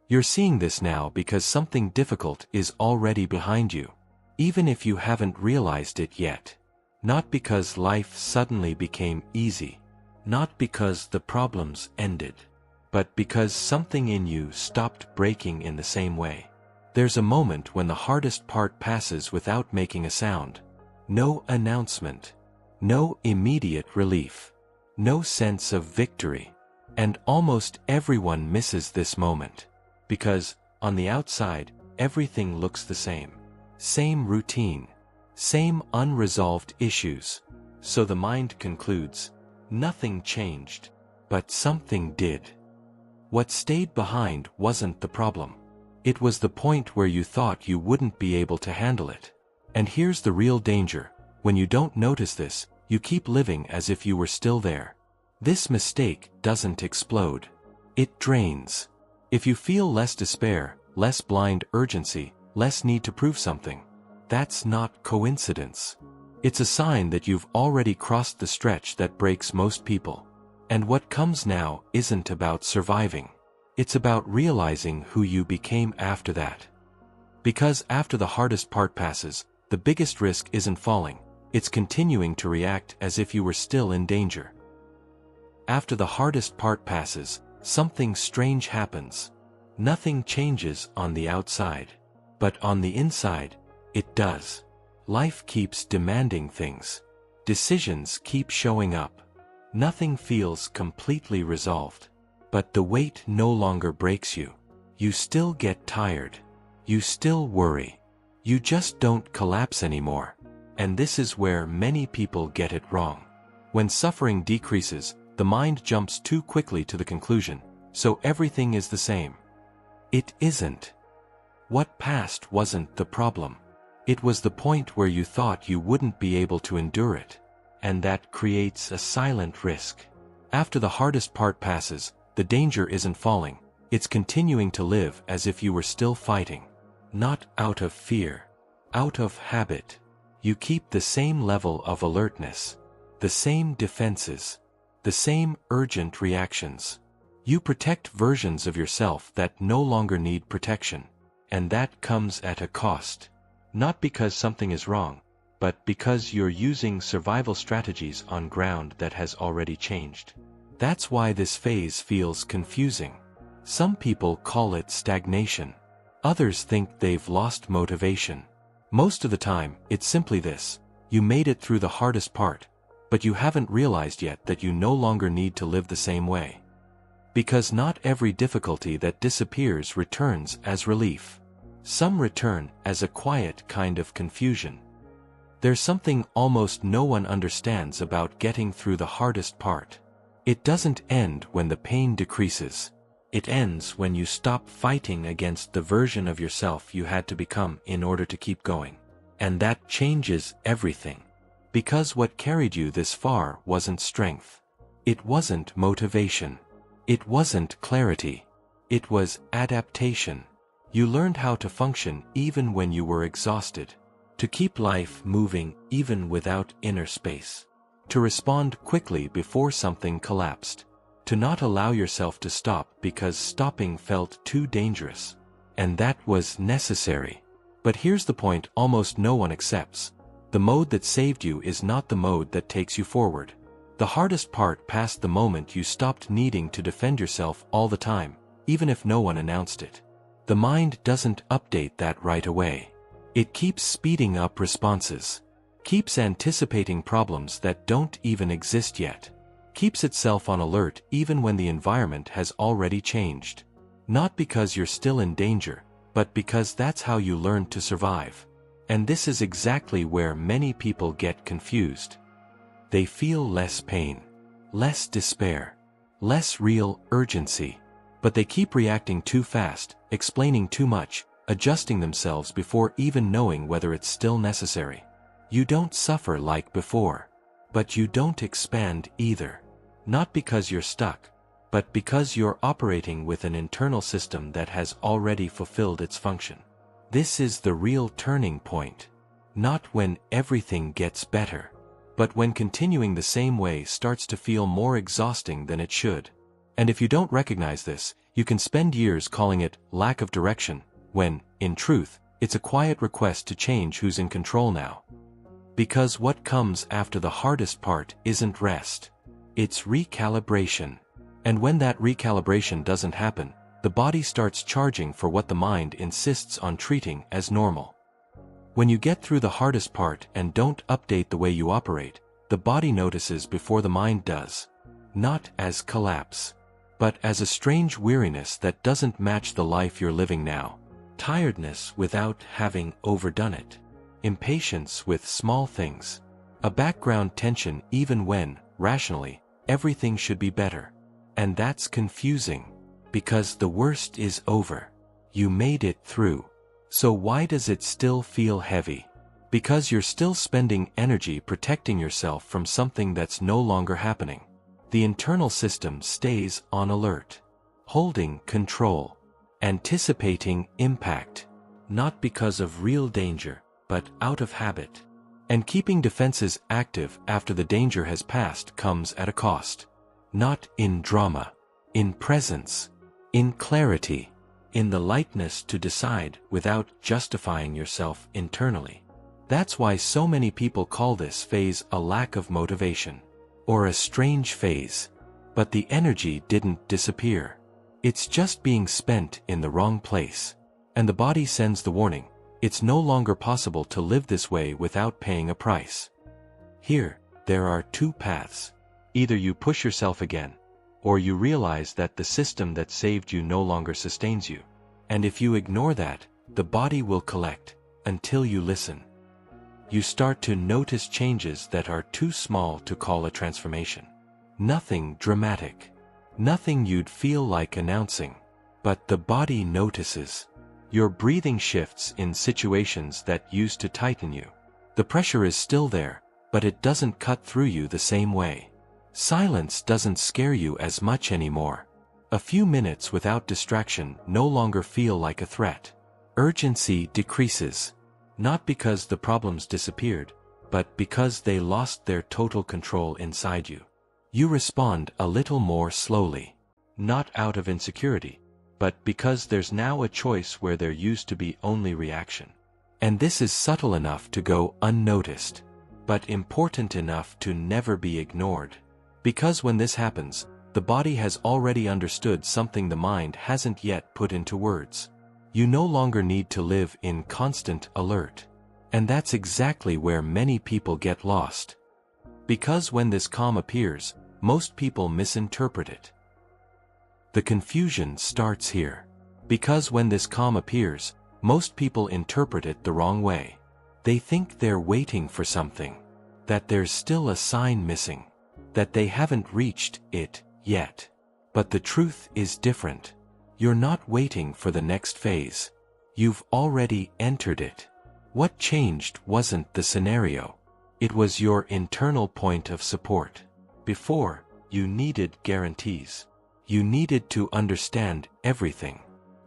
You're seeing this now because something difficult is already behind you, even if you haven't realized it yet. Not because life suddenly became easy, not because the problems ended, but because something in you stopped breaking in the same way. There's a moment when the hardest part passes without making a sound. No announcement. No immediate relief. No sense of victory. And almost everyone misses this moment. Because, on the outside, everything looks the same. Same routine. Same unresolved issues. So the mind concludes, nothing changed. But something did. What stayed behind wasn't the problem. It was the point where you thought you wouldn't be able to handle it. And here's the real danger. When you don't notice this, you keep living as if you were still there. This mistake doesn't explode. It drains. If you feel less despair, less blind urgency, less need to prove something, that's not coincidence. It's a sign that you've already crossed the stretch that breaks most people. And what comes now isn't about surviving. It's about realizing who you became after that. Because after the hardest part passes, the biggest risk isn't falling, it's continuing to react as if you were still in danger. After the hardest part passes, something strange happens. Nothing changes on the outside. But on the inside, it does. Life keeps demanding things. Decisions keep showing up. Nothing feels completely resolved. But the weight no longer breaks you. You still get tired. You still worry. You just don't collapse anymore. And this is where many people get it wrong. When suffering decreases, the mind jumps too quickly to the conclusion, so everything is the same. It isn't. What passed wasn't the problem. It was the point where you thought you wouldn't be able to endure it. And that creates a silent risk. After the hardest part passes, the danger isn't falling, it's continuing to live as if you were still fighting. Not out of fear. Out of habit. You keep the same level of alertness. The same defenses. The same urgent reactions. You protect versions of yourself that no longer need protection. And that comes at a cost. Not because something is wrong, but because you're using survival strategies on ground that has already changed. That's why this phase feels confusing. Some people call it stagnation. Others think they've lost motivation. Most of the time, it's simply this: you made it through the hardest part, but you haven't realized yet that you no longer need to live the same way. Because not every difficulty that disappears returns as relief. Some return as a quiet kind of confusion. There's something almost no one understands about getting through the hardest part. It doesn't end when the pain decreases. It ends when you stop fighting against the version of yourself you had to become in order to keep going. And that changes everything. Because what carried you this far wasn't strength. It wasn't motivation. It wasn't clarity. It was adaptation. You learned how to function even when you were exhausted. To keep life moving even without inner space. To respond quickly before something collapsed. To not allow yourself to stop because stopping felt too dangerous. And that was necessary. But here's the point almost no one accepts. The mode that saved you is not the mode that takes you forward. The hardest part passed the moment you stopped needing to defend yourself all the time, even if no one announced it. The mind doesn't update that right away. It keeps speeding up responses. Keeps anticipating problems that don't even exist yet. Keeps itself on alert even when the environment has already changed. Not because you're still in danger, but because that's how you learned to survive. And this is exactly where many people get confused. They feel less pain, less despair, less real urgency. But they keep reacting too fast, explaining too much, adjusting themselves before even knowing whether it's still necessary. You don't suffer like before. But you don't expand either. Not because you're stuck, but because you're operating with an internal system that has already fulfilled its function. This is the real turning point. Not when everything gets better, but when continuing the same way starts to feel more exhausting than it should. And if you don't recognize this, You can spend years calling it lack of direction, when, in truth, it's a quiet request to change who's in control now. Because what comes after the hardest part isn't rest. It's recalibration. And when that recalibration doesn't happen, the body starts charging for what the mind insists on treating as normal. When you get through the hardest part and don't update the way you operate, the body notices before the mind does. Not as collapse, but as a strange weariness that doesn't match the life you're living now. Tiredness without having overdone it. Impatience with small things. A background tension even when, rationally, everything should be better. And that's confusing. Because the worst is over. You made it through. So why does it still feel heavy? Because you're still spending energy protecting yourself from something that's no longer happening. The internal system stays on alert. Holding control. Anticipating impact. Not because of real danger, but out of habit. And keeping defenses active after the danger has passed comes at a cost. Not in drama. In presence. In clarity. In the lightness to decide without justifying yourself internally. That's why so many people call this phase a lack of motivation. Or a strange phase. But the energy didn't disappear. It's just being spent in the wrong place. And the body sends the warning, it's no longer possible to live this way without paying a price. Here, there are two paths. Either you push yourself again, or you realize that the system that saved you no longer sustains you. And if you ignore that, the body will collect, until you listen. You start to notice changes that are too small to call a transformation. Nothing dramatic. Nothing you'd feel like announcing. But the body notices. Your breathing shifts in situations that used to tighten you. The pressure is still there, but it doesn't cut through you the same way. Silence doesn't scare you as much anymore. A few minutes without distraction no longer feel like a threat. Urgency decreases. Not because the problems disappeared, but because they lost their total control inside you. You respond a little more slowly. Not out of insecurity, but because there's now a choice where there used to be only reaction. And this is subtle enough to go unnoticed, but important enough to never be ignored. Because when this happens, the body has already understood something the mind hasn't yet put into words. You no longer need to live in constant alert. And that's exactly where many people get lost. Because when this calm appears, most people misinterpret it. The confusion starts here. Because when this calm appears, most people interpret it the wrong way. They think they're waiting for something. That there's still a sign missing. That they haven't reached it yet. But the truth is different. You're not waiting for the next phase. You've already entered it. What changed wasn't the scenario. It was your internal point of support. Before, you needed guarantees. You needed to understand everything.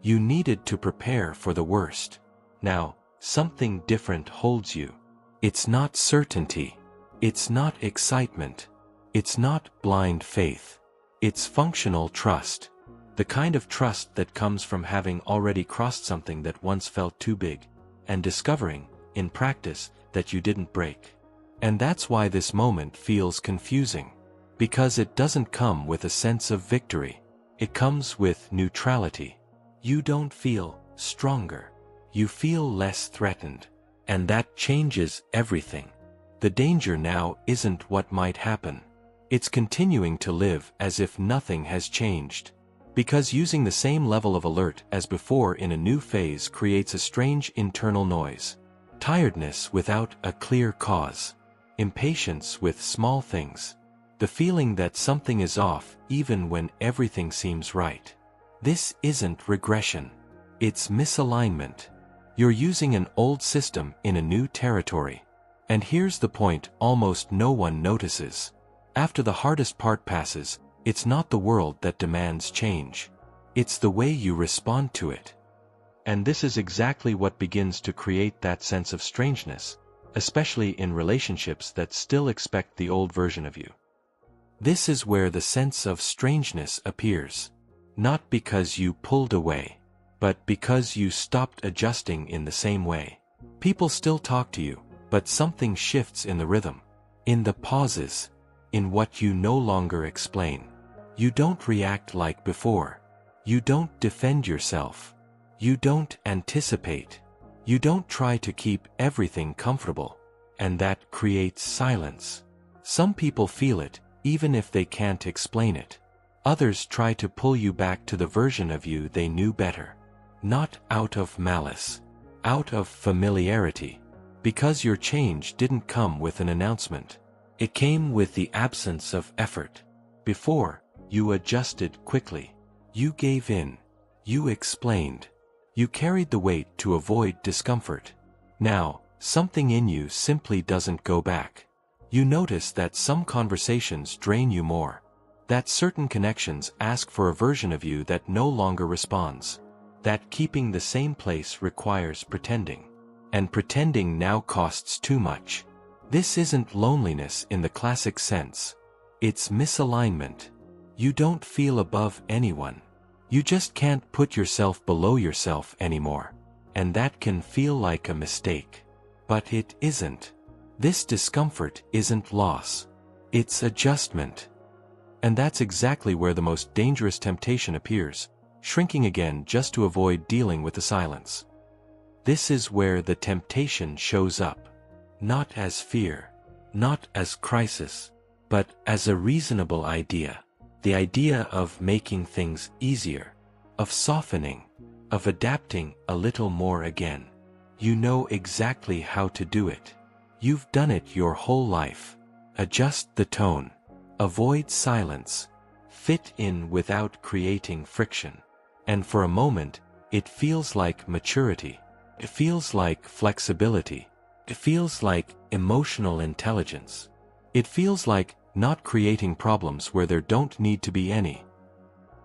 You needed to prepare for the worst. Now, something different holds you. It's not certainty. It's not excitement. It's not blind faith. It's functional trust. The kind of trust that comes from having already crossed something that once felt too big, and discovering, in practice, that you didn't break. And that's why this moment feels confusing. Because it doesn't come with a sense of victory. It comes with neutrality. You don't feel stronger. You feel less threatened. And that changes everything. The danger now isn't what might happen. It's continuing to live as if nothing has changed. Because using the same level of alert as before in a new phase creates a strange internal noise. Tiredness without a clear cause. Impatience with small things. The feeling that something is off even when everything seems right. This isn't regression. It's misalignment. You're using an old system in a new territory. And here's the point almost no one notices. After the hardest part passes, it's not the world that demands change. It's the way you respond to it. And this is exactly what begins to create that sense of strangeness, especially in relationships that still expect the old version of you. This is where the sense of strangeness appears. Not because you pulled away, but because you stopped adjusting in the same way. People still talk to you, but something shifts in the rhythm, in the pauses, in what you no longer explain. You don't react like before. You don't defend yourself. You don't anticipate. You don't try to keep everything comfortable, and that creates silence. Some people feel it, even if they can't explain it. Others try to pull you back to the version of you they knew better. Not out of malice, out of familiarity. Because your change didn't come with an announcement. It came with the absence of effort. Before, you adjusted quickly. You gave in. You explained. You carried the weight to avoid discomfort. Now, something in you simply doesn't go back. You notice that some conversations drain you more. That certain connections ask for a version of you that no longer responds. That keeping the same place requires pretending. And pretending now costs too much. This isn't loneliness in the classic sense. It's misalignment. You don't feel above anyone. You just can't put yourself below yourself anymore. And that can feel like a mistake. But it isn't. This discomfort isn't loss. It's adjustment. And that's exactly where the most dangerous temptation appears, shrinking again just to avoid dealing with the silence. This is where the temptation shows up. Not as fear, not as crisis, but as a reasonable idea. The idea of making things easier, of softening, of adapting a little more again. You know exactly how to do it. You've done it your whole life. Adjust the tone. Avoid silence. Fit in without creating friction. And for a moment, it feels like maturity. It feels like flexibility. It feels like emotional intelligence. It feels like not creating problems where there don't need to be any.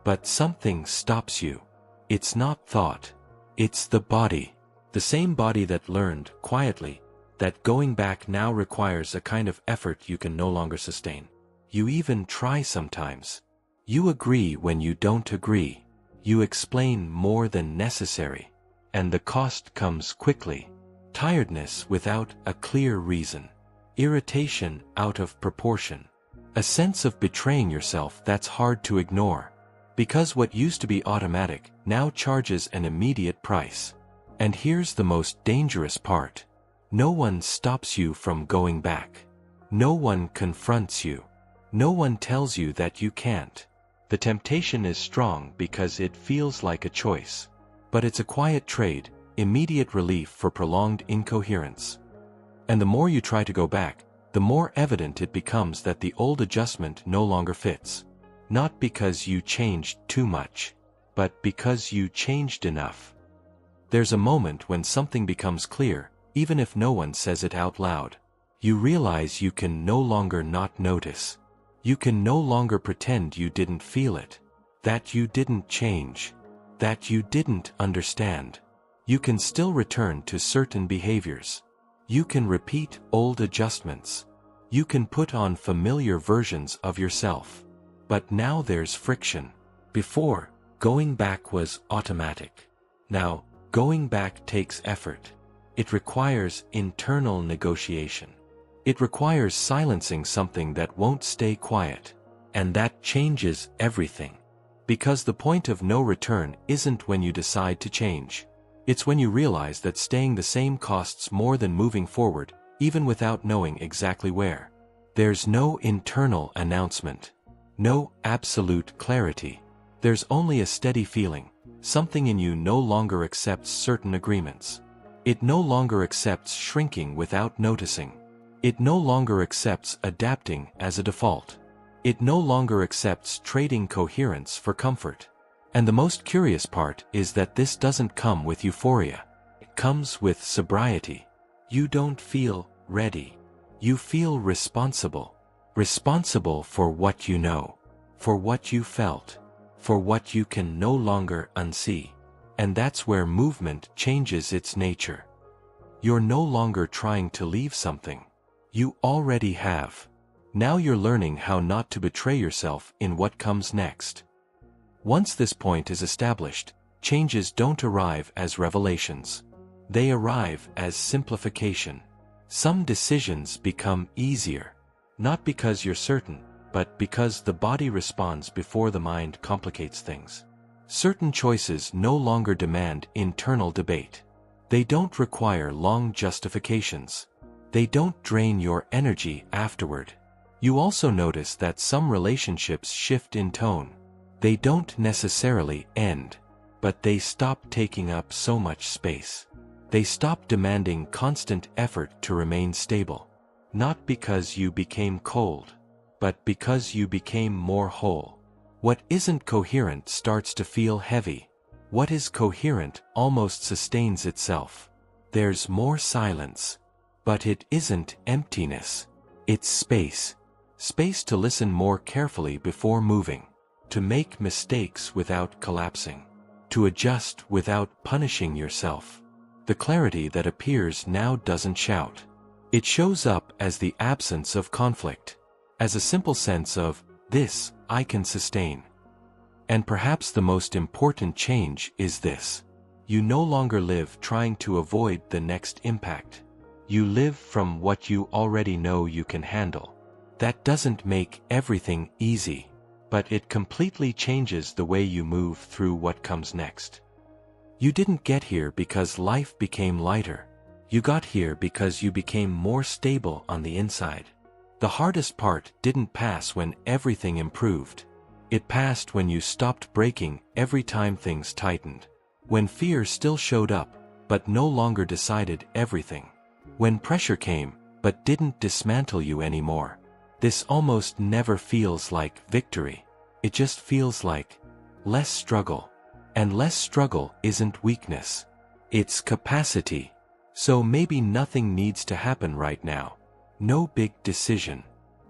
But something stops you. It's not thought. It's the body. The same body that learned, quietly, that going back now requires a kind of effort you can no longer sustain. You even try sometimes. You agree when you don't agree. You explain more than necessary. And the cost comes quickly. Tiredness without a clear reason. Irritation out of proportion. A sense of betraying yourself that's hard to ignore. Because what used to be automatic now charges an immediate price. And here's the most dangerous part. No one stops you from going back. No one confronts you. No one tells you that you can't. The temptation is strong because it feels like a choice. But it's a quiet trade, immediate relief for prolonged incoherence. And the more you try to go back, the more evident it becomes that the old adjustment no longer fits. Not because you changed too much, but because you changed enough. There's a moment when something becomes clear, even if no one says it out loud. You realize you can no longer not notice. You can no longer pretend you didn't feel it, that you didn't change, that you didn't understand. You can still return to certain behaviors. You can repeat old adjustments. You can put on familiar versions of yourself. But now there's friction. Before, going back was automatic. Now, going back takes effort. It requires internal negotiation. It requires silencing something that won't stay quiet. And that changes everything. Because the point of no return isn't when you decide to change. It's when you realize that staying the same costs more than moving forward, even without knowing exactly where. There's no internal announcement. No absolute clarity. There's only a steady feeling. Something in you no longer accepts certain agreements. It no longer accepts shrinking without noticing. It no longer accepts adapting as a default. It no longer accepts trading coherence for comfort. And the most curious part is that this doesn't come with euphoria. It comes with sobriety. You don't feel ready. You feel responsible. Responsible for what you know. For what you felt. For what you can no longer unsee. And that's where movement changes its nature. You're no longer trying to leave something. You already have. Now you're learning how not to betray yourself in what comes next. Once this point is established, changes don't arrive as revelations. They arrive as simplification. Some decisions become easier, not because you're certain, but because the body responds before the mind complicates things. Certain choices no longer demand internal debate. They don't require long justifications. They don't drain your energy afterward. You also notice that some relationships shift in tone. They don't necessarily end, but they stop taking up so much space. They stop demanding constant effort to remain stable. Not because you became cold, but because you became more whole. What isn't coherent starts to feel heavy. What is coherent almost sustains itself. There's more silence. But it isn't emptiness. It's space. Space to listen more carefully before moving. To make mistakes without collapsing. To adjust without punishing yourself. The clarity that appears now doesn't shout. It shows up as the absence of conflict. As a simple sense of, this, I can sustain. And perhaps the most important change is this. You no longer live trying to avoid the next impact. You live from what you already know you can handle. That doesn't make everything easy, but it completely changes the way you move through what comes next. You didn't get here because life became lighter. You got here because you became more stable on the inside. The hardest part didn't pass when everything improved. It passed when you stopped breaking every time things tightened. When fear still showed up, but no longer decided everything. When pressure came, but didn't dismantle you anymore. This almost never feels like victory. It just feels like less struggle. And less struggle isn't weakness. It's capacity. So maybe nothing needs to happen right now. No big decision.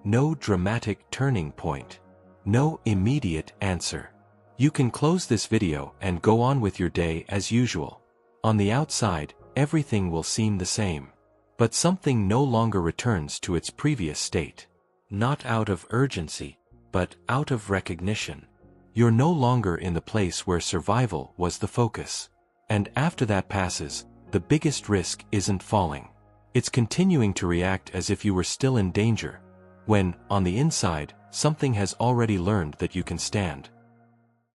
No dramatic turning point. No immediate answer. You can close this video and go on with your day as usual. On the outside, everything will seem the same. But something no longer returns to its previous state. Not out of urgency, but out of recognition. You're no longer in the place where survival was the focus. And after that passes, the biggest risk isn't falling. It's continuing to react as if you were still in danger, when, on the inside, something has already learned that you can stand.